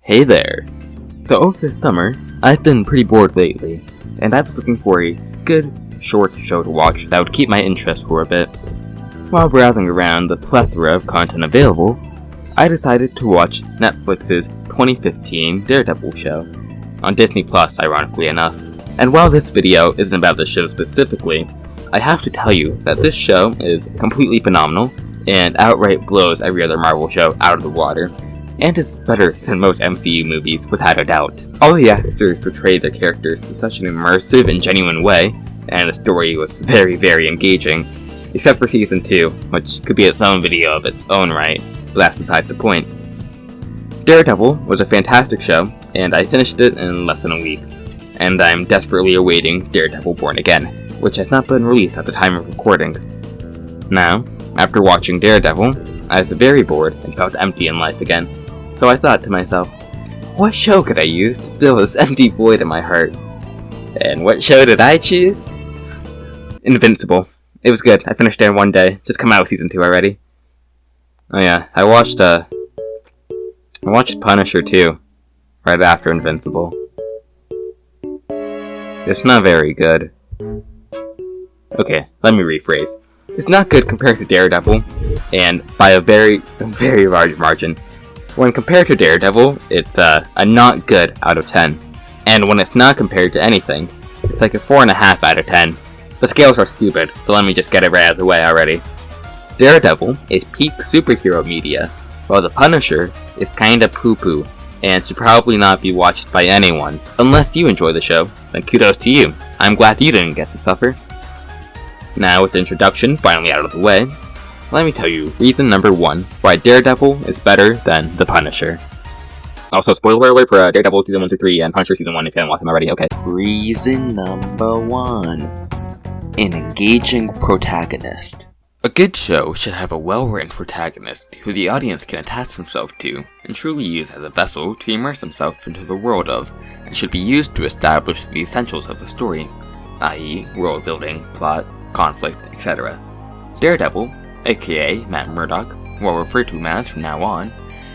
Hey there! So over the summer, I've been pretty bored lately, and I was looking for a good, short show to watch that would keep my interest for a bit. While browsing around the plethora of content available, I decided to watch Netflix's 2015 Daredevil show, on Disney Plus, ironically enough. And while this video isn't about the show specifically, I have to tell you that this show is completely phenomenal, and outright blows every other Marvel show out of the water, and is better than most MCU movies, without a doubt. All the actors portrayed their characters in such an immersive and genuine way, and the story was very, very engaging, except for Season 2, which could be its own video of its own right, but that's beside the point. Daredevil was a fantastic show, and I finished it in less than a week, and I'm desperately awaiting Daredevil Born Again, which has not been released at the time of recording. Now, after watching Daredevil, I was very bored and felt empty in life again, so I thought to myself, what show could I use to fill this empty void in my heart? And what show did I choose? Invincible. It was good. I finished it in one day. Just come out with Season 2 already. Oh yeah, I watched Punisher too, right after Invincible. It's not very good. Okay, let me rephrase. It's not good compared to Daredevil, and by a very, very large margin. When compared to Daredevil, it's a not good out of 10. And when it's not compared to anything, it's like a 4.5 out of 10. The scales are stupid, so let me just get it right out of the way already. Daredevil is peak superhero media, while The Punisher is kinda poo-poo, and should probably not be watched by anyone. Unless you enjoy the show, then kudos to you. I'm glad you didn't get to suffer. Now with the introduction finally out of the way, let me tell you reason number 1 why Daredevil is better than The Punisher. Also, spoiler alert for Daredevil Season 1 through 3 and Punisher Season 1 if you haven't watched them already, okay. Reason number 1. An engaging protagonist. A good show should have a well-written protagonist who the audience can attach themselves to and truly use as a vessel to immerse themselves into the world of, and should be used to establish the essentials of the story, i.e. world building, plot, conflict, etc. Daredevil, aka Matt Murdock, who I'll refer to him as from now on,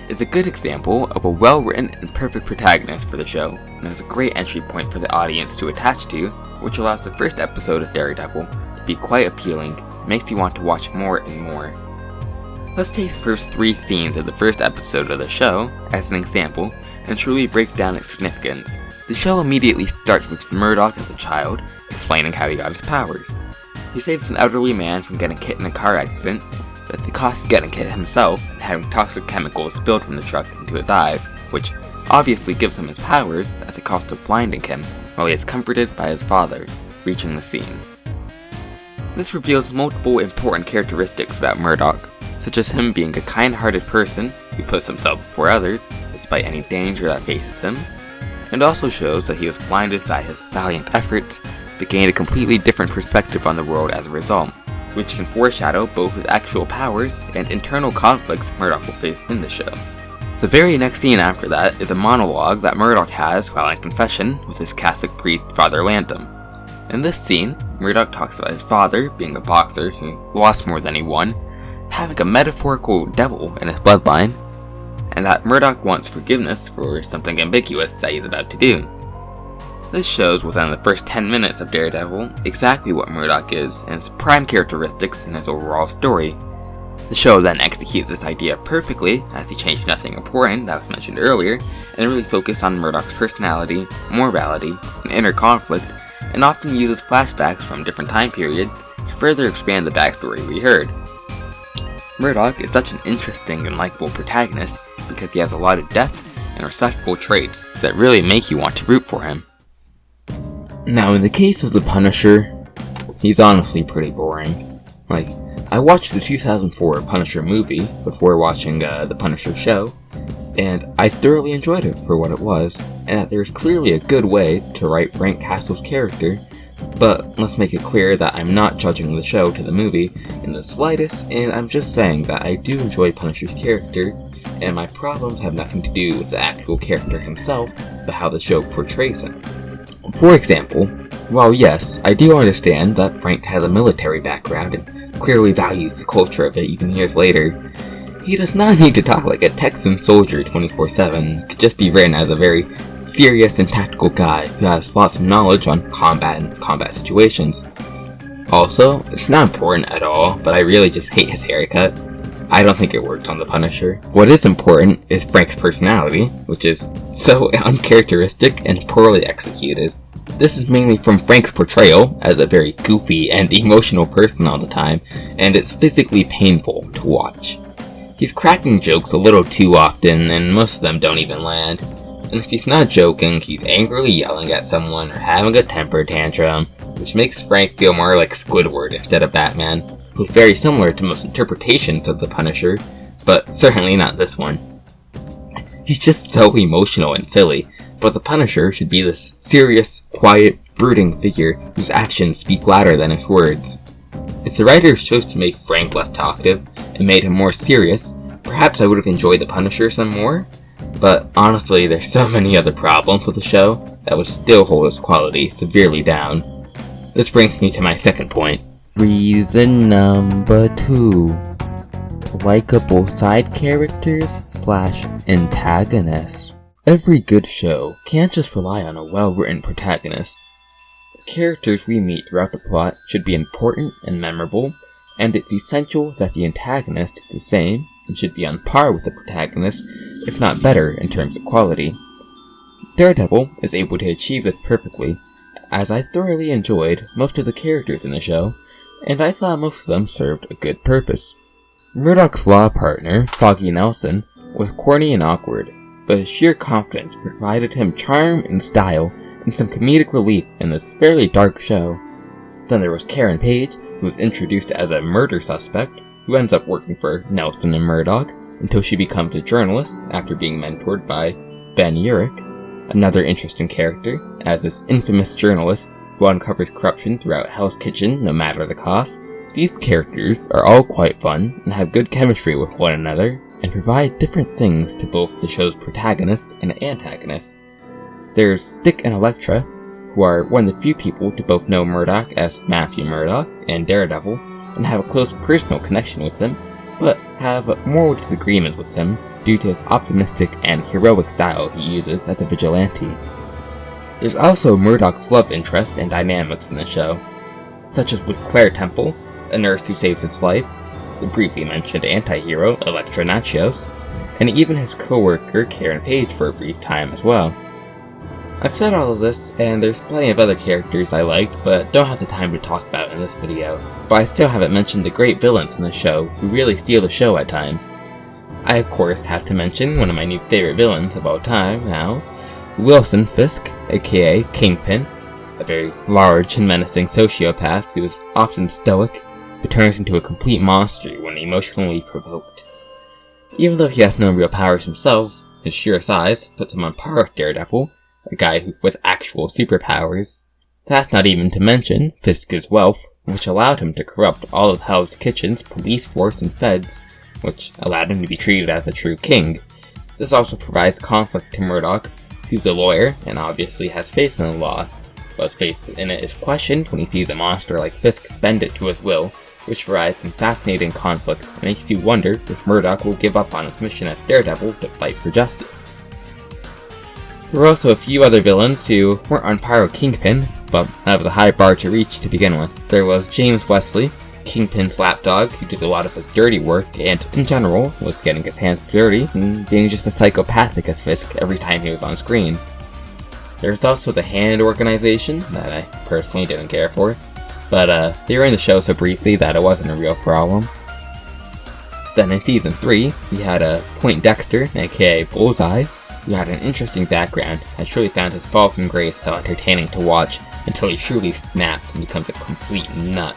is a good example of a well-written and perfect protagonist for the show, and is a great entry point for the audience to attach to, which allows the first episode of Daredevil to be quite appealing and makes you want to watch more and more. Let's take the first 3 scenes of the first episode of the show as an example and truly break down its significance. The show immediately starts with Murdock as a child, explaining how he got his powers. He saves an elderly man from getting hit in a car accident, but at the cost of getting hit himself and having toxic chemicals spilled from the truck into his eyes, which obviously gives him his powers at the cost of blinding him, while he is comforted by his father, reaching the scene. This reveals multiple important characteristics about Murdock, such as him being a kind-hearted person who puts himself before others despite any danger that faces him, and also shows that he was blinded by his valiant efforts but gained a completely different perspective on the world as a result, which can foreshadow both his actual powers and internal conflicts Murdock will face in the show. The very next scene after that is a monologue that Murdock has while in confession with his Catholic priest Father Lantham. In this scene, Murdock talks about his father being a boxer who lost more than he won, having a metaphorical devil in his bloodline, and that Murdock wants forgiveness for something ambiguous that he's about to do. This shows within the first 10 minutes of Daredevil exactly what Murdock is and its prime characteristics in his overall story. The show then executes this idea perfectly, as they change nothing important that was mentioned earlier, and really focus on Murdock's personality, morality, and inner conflict, and often uses flashbacks from different time periods to further expand the backstory we heard. Murdock is such an interesting and likable protagonist because he has a lot of depth and respectable traits that really make you want to root for him. Now, in the case of The Punisher, he's honestly pretty boring. I watched the 2004 Punisher movie before watching The Punisher show, and I thoroughly enjoyed it for what it was, and that there's clearly a good way to write Frank Castle's character, but let's make it clear that I'm not judging the show to the movie in the slightest, and I'm just saying that I do enjoy Punisher's character, and my problems have nothing to do with the actual character himself, but how the show portrays him. For example, while yes, I do understand that Frank has a military background and clearly values the culture of it even years later, He does not need to talk like a Texan soldier 24/7, could just be written as a very serious and tactical guy who has lots of knowledge on combat and combat situations. Also, it's not important at all, but I really just hate his haircut. I don't think it works on the Punisher. What is important is Frank's personality, which is so uncharacteristic and poorly executed. This is mainly from Frank's portrayal as a very goofy and emotional person all the time, and it's physically painful to watch. He's cracking jokes a little too often, and most of them don't even land. And if he's not joking, he's angrily yelling at someone or having a temper tantrum, which makes Frank feel more like Squidward instead of Batman, who's very similar to most interpretations of the Punisher, but certainly not this one. He's just so emotional and silly, but the Punisher should be this serious, quiet, brooding figure whose actions speak louder than his words. If the writers chose to make Frank less talkative and made him more serious, perhaps I would have enjoyed the Punisher some more, but honestly there's so many other problems with the show that would still hold its quality severely down. This brings me to my second point. Reason number 2. Likeable side characters / antagonists. Every good show can't just rely on a well-written protagonist. The characters we meet throughout the plot should be important and memorable, and it's essential that the antagonist is the same and should be on par with the protagonist, if not better in terms of quality. Daredevil is able to achieve this perfectly, as I thoroughly enjoyed most of the characters in the show, and I thought most of them served a good purpose. Murdoch's law partner, Foggy Nelson, was corny and awkward, but his sheer confidence provided him charm and style and some comedic relief in this fairly dark show. Then there was Karen Page, who was introduced as a murder suspect, who ends up working for Nelson and Murdoch until she becomes a journalist after being mentored by Ben Urich, another interesting character, as this infamous journalist who uncovers corruption throughout Hell's Kitchen no matter the cost. These characters are all quite fun and have good chemistry with one another, and provide different things to both the show's protagonist and antagonist. There's Stick and Elektra, who are one of the few people to both know Murdoch as Matthew Murdoch and Daredevil, and have a close personal connection with him, but have moral disagreements with him due to his optimistic and heroic style he uses as a vigilante. There's also Murdoch's love interests and dynamics in the show, such as with Claire Temple, a nurse who saves his life, the briefly mentioned anti-hero Elektra Natchios, and even his co-worker Karen Page for a brief time as well. I've said all of this, and there's plenty of other characters I liked, but don't have the time to talk about in this video. But I still haven't mentioned the great villains in the show, who really steal the show at times. I of course have to mention one of my new favorite villains of all time now, Wilson Fisk, aka Kingpin, a very large and menacing sociopath who is often stoic, but turns into a complete monster when emotionally provoked. Even though he has no real powers himself, his sheer size puts him on par with Daredevil, a guy with actual superpowers. That's not even to mention Fisk's wealth, which allowed him to corrupt all of Hell's Kitchen's police force and feds, which allowed him to be treated as a true king. This also provides conflict to Murdoch, who's a lawyer and obviously has faith in the law, but his faith in it is questioned when he sees a monster like Fisk bend it to his will, which provides some fascinating conflict and makes you wonder if Murdoch will give up on his mission as Daredevil to fight for justice. There were also a few other villains who weren't on par with Kingpin, but have a high bar to reach to begin with. There was James Wesley, Kingpin's lapdog, who did a lot of his dirty work and, in general, was getting his hands dirty and being just as psychopathic as Fisk every time he was on screen. There's also the Hand organization, that I personally didn't care for, but they were in the show so briefly that it wasn't a real problem. Then in Season 3, we had Point Dexter, aka Bullseye, who had an interesting background. I truly found his fall from grace so entertaining to watch until he truly snaps and becomes a complete nut.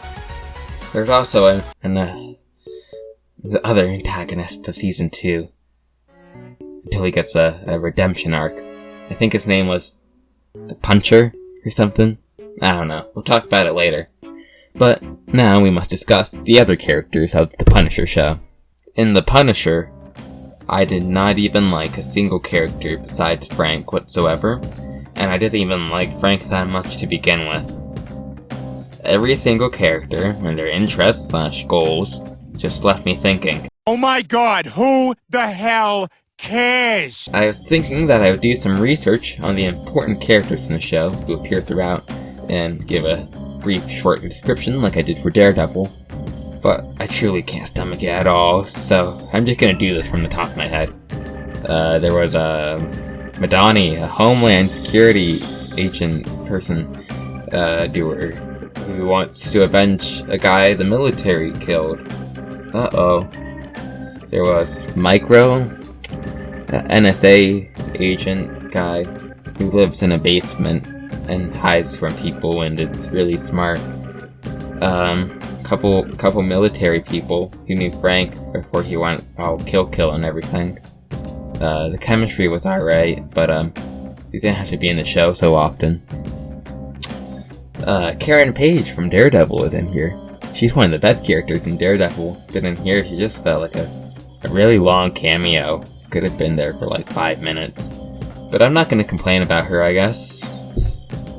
There's also the other antagonist of Season 2, until he gets a redemption arc. I think his name was The Puncher or something. I don't know, we'll talk about it later. But now we must discuss the other characters of The Punisher show. In The Punisher, I did not even like a single character besides Frank whatsoever, and I didn't even like Frank that much to begin with. Every single character and their interests / goals just left me thinking, Oh my god, who the hell cares? I was thinking that I would do some research on the important characters in the show who appear throughout and give a brief short description like I did for Daredevil, but I truly can't stomach it at all, so I'm just gonna do this from the top of my head. There was Madani, a Homeland Security agent person, doer, who wants to avenge a guy the military killed. Uh-oh. There was Micro, an NSA agent guy who lives in a basement and hides from people and is really smart. Couple military people who knew Frank before he went all kill and everything. The chemistry was alright, but he didn't have to be in the show so often. Karen Page from Daredevil was in here. She's one of the best characters in Daredevil, but in here she just felt like a really long cameo. Could have been there for like 5 minutes. But I'm not gonna complain about her, I guess.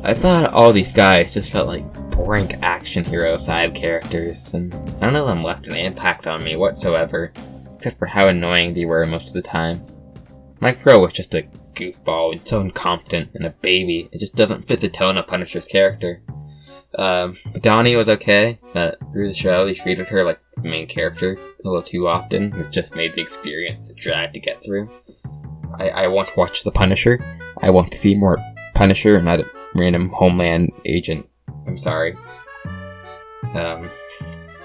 I thought all these guys just felt like boring action hero side characters, and none of them left an impact on me whatsoever, except for how annoying they were most of the time. Mike Pro was just a goofball and so incompetent and a baby. It just doesn't fit the tone of Punisher's character. Donnie was okay, but through the show they treated her like the main character a little too often, which just made the experience a drag to get through. I want to watch The Punisher. I want to see more Punisher and not a random Homeland agent. I'm sorry. There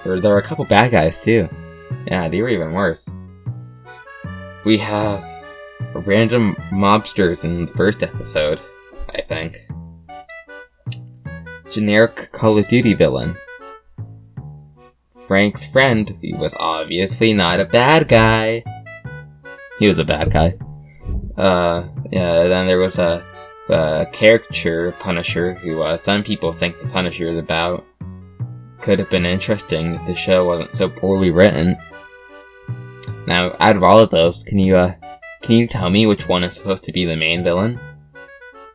were a couple bad guys too. Yeah, they were even worse. We have random mobsters in the first episode, I think. Generic Call of Duty villain. Frank's friend, who was obviously not a bad guy. He was a bad guy. Then there was a caricature Punisher who some people think the Punisher is about. Could have been interesting if the show wasn't so poorly written. Now, out of all of those, can you tell me which one is supposed to be the main villain?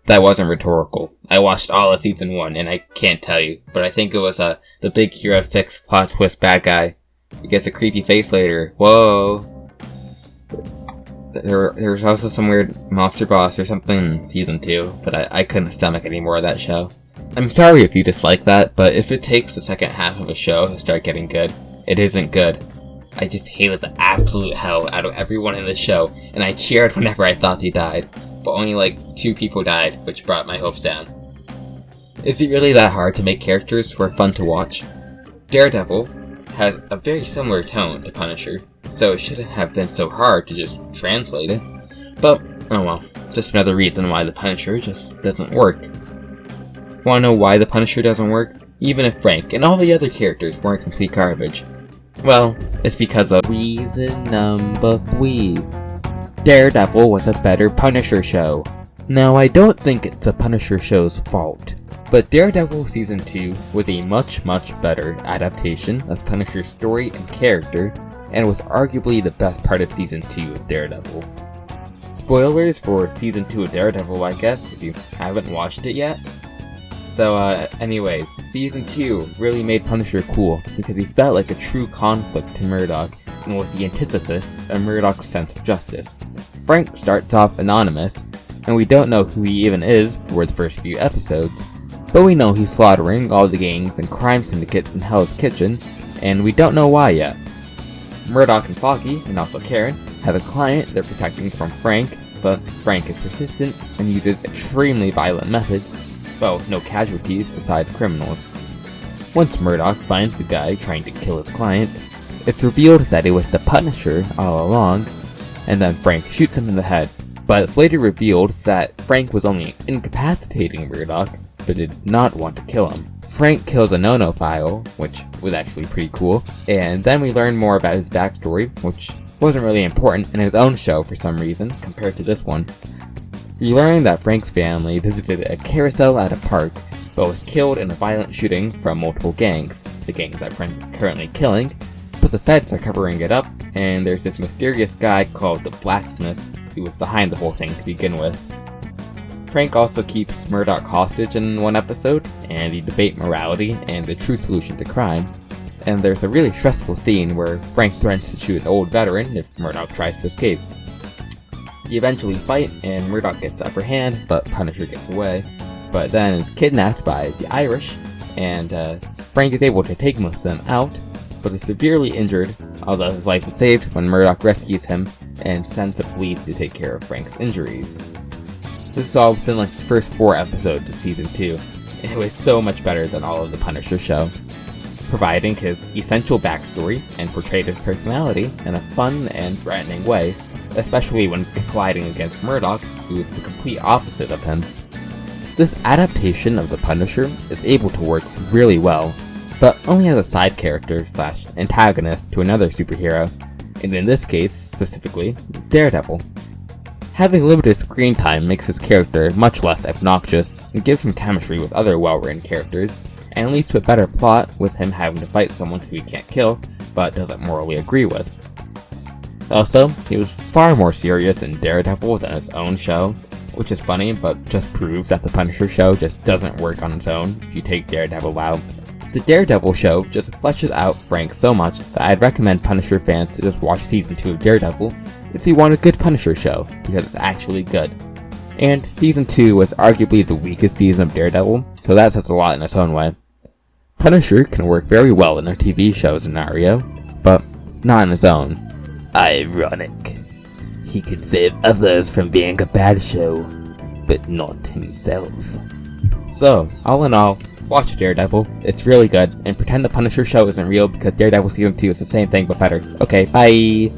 That wasn't rhetorical. I watched all of season 1 and I can't tell you, but I think it was the Big Hero 6 plot twist bad guy. He gets a creepy face later. Whoa! There was also some weird mobster boss or something in season 2, but I couldn't stomach any more of that show. I'm sorry if you dislike that, but if it takes the second half of a show to start getting good, it isn't good. I just hated the absolute hell out of everyone in the show, and I cheered whenever I thought they died, but only like 2 people died, which brought my hopes down. Is it really that hard to make characters who are fun to watch? Daredevil has a very similar tone to Punisher, so it shouldn't have been so hard to just translate it. But, oh well, just another reason why the Punisher just doesn't work. Wanna know why the Punisher doesn't work? Even if Frank and all the other characters weren't complete garbage. Well, it's because of reason number 3. Daredevil was a better Punisher show. Now, I don't think it's a Punisher show's fault, but Daredevil Season 2 was a much better adaptation of Punisher's story and character, and was arguably the best part of Season 2 of Daredevil. Spoilers for Season 2 of Daredevil, I guess, if you haven't watched it yet. So, anyways, Season 2 really made Punisher cool, because he felt like a true conflict to Murdock, and was the antithesis of Murdock's sense of justice. Frank starts off anonymous, and we don't know who he even is for the first few episodes, but we know he's slaughtering all the gangs and crime syndicates in Hell's Kitchen, and we don't know why yet. Murdock and Foggy, and also Karen, have a client they're protecting from Frank, but Frank is persistent and uses extremely violent methods, but with no casualties besides criminals. Once Murdock finds the guy trying to kill his client, it's revealed that it was the Punisher all along, and then Frank shoots him in the head. But it's later revealed that Frank was only incapacitating Murdock, but did not want to kill him. Frank kills a no-no-file, which was actually pretty cool, and then we learn more about his backstory, which wasn't really important in his own show for some reason, compared to this one. We learn that Frank's family visited a carousel at a park, but was killed in a violent shooting from multiple gangs, the gangs that Frank is currently killing, but the feds are covering it up, and there's this mysterious guy called the Blacksmith, who was behind the whole thing to begin with. Frank also keeps Murdock hostage in one episode, and they debate morality and the true solution to crime. and there's a really stressful scene where Frank threatens to shoot an old veteran if Murdoch tries to escape. They eventually fight, and Murdoch gets the upper hand, but Punisher gets away, but then is kidnapped by the Irish, and Frank is able to take most of them out, but is severely injured, although his life is saved when Murdoch rescues him and sends the police to take care of Frank's injuries. This is all within the first 4 episodes of Season 2, and it was so much better than all of the Punisher show, providing his essential backstory and portrayed his personality in a fun and threatening way, especially when colliding against Murdoch, who is the complete opposite of him. This adaptation of The Punisher is able to work really well, but only as a side character / antagonist to another superhero, and in this case, specifically, Daredevil. Having limited screen time makes his character much less obnoxious and gives him chemistry with other well-written characters, and leads to a better plot with him having to fight someone who he can't kill, but doesn't morally agree with. Also, he was far more serious in Daredevil than his own show, which is funny, but just proves that the Punisher show just doesn't work on its own if you take Daredevil out. The Daredevil show just fleshes out Frank so much that I'd recommend Punisher fans to just watch Season 2 of Daredevil if you want a good Punisher show, because it's actually good. And Season 2 was arguably the weakest season of Daredevil, so that says a lot in its own way. Punisher can work very well in a TV show scenario, but not on his own. Ironic. He could save others from being a bad show, but not himself. So, all in all, watch Daredevil, it's really good, and pretend the Punisher show isn't real because Daredevil Season 2 is the same thing but better. Okay, bye!